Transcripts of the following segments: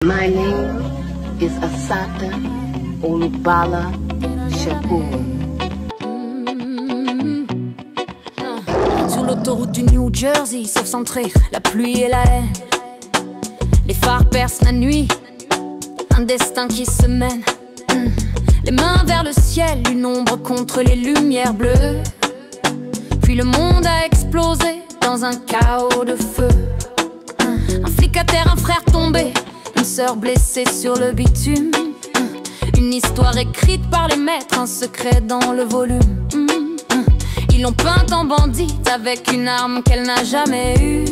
My name is Assata Olubala Shakur. Sur l'autoroute du New Jersey, sauf centré, la pluie et la haine. Les phares percent la nuit, un destin qui se mène. Les mains vers le ciel, une ombre contre les lumières bleues. Puis le monde a explosé dans un chaos de feu. Un flic à terre, un frère tombé, une sœur blessée sur le bitume. Une histoire écrite par les maîtres, un secret dans le volume. Ils l'ont peinte en bandite avec une arme qu'elle n'a jamais eue.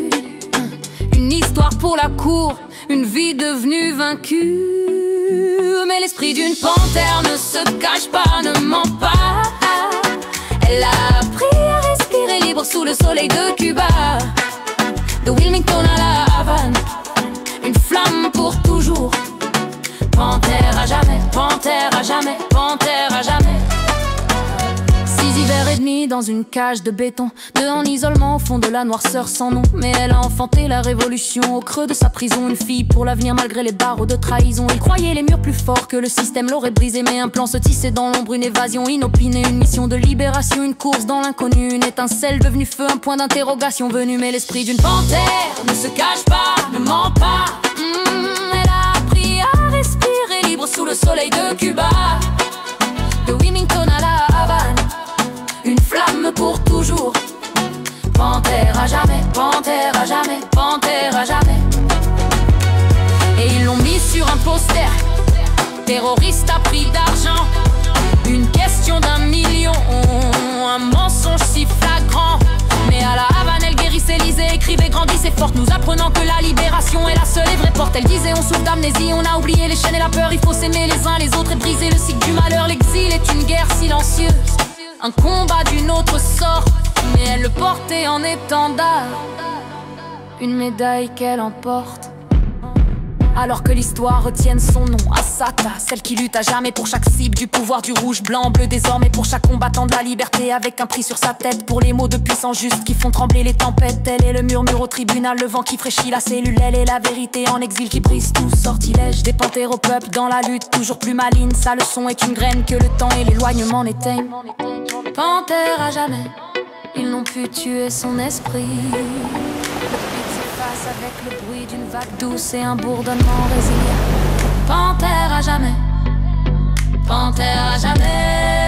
Une histoire pour la cour, une vie devenue vaincue. Mais l'esprit d'une panthère ne se cache pas, ne ment pas. Elle a appris à respirer libre sous le soleil de Cuba. De Wilmington à la Havane, une flamme pour toujours. Panthère à jamais, panthère à jamais, panthère à jamais. 6 hivers et demi dans une cage de béton, 2 en isolement au fond de la noirceur sans nom. Mais elle a enfanté la révolution au creux de sa prison. Une fille pour l'avenir malgré les barreaux de trahison. Il croyait les murs plus forts que le système l'aurait brisé. Mais un plan se tissait dans l'ombre, une évasion inopinée. Une mission de libération, une course dans l'inconnu. Une étincelle devenue feu, un point d'interrogation venu. Mais l'esprit d'une panthère ne se cache pas, ne ment pas. Elle a appris à respirer libre sous le soleil de Cuba. De Wilmington à la Havane, une flamme pour toujours. Panthère à jamais, panthère à jamais, panthère à jamais. Et ils l'ont mis sur un poster, terroriste à prix d'argent. Une question d'1 million, un mensonge si flagrant. Mais à la Havane, elle guérissait, lisait, écrivait, grandissait forte, nous apprenant que la libération est la seule et vraie porte. Elle disait on souffre d'amnésie, on a oublié les chaînes et la peur. Il faut s'aimer les uns les autres et briser le cycle du malheur. L'exil est une guerre silencieuse, un combat d'une autre sorte. Mais elle le portait en étendard, une médaille qu'elle emporte. Alors que l'histoire retienne son nom, Assata, celle qui lutte à jamais pour chaque cible du pouvoir du rouge, blanc, bleu désormais pour chaque combattant de la liberté, avec un prix sur sa tête pour les mots de puissance juste qui font trembler les tempêtes. Elle est le murmure au tribunal, le vent qui fraîchit la cellule. Elle est la vérité en exil qui brise tout sortilège. Des panthères au peuple dans la lutte, toujours plus maligne. Sa leçon est une graine que le temps et l'éloignement n'éteignent. Panthère à jamais, ils n'ont pu tuer son esprit. Avec le bruit d'une vague douce et un bourdonnement résilient. Panthère à jamais, panthère à jamais.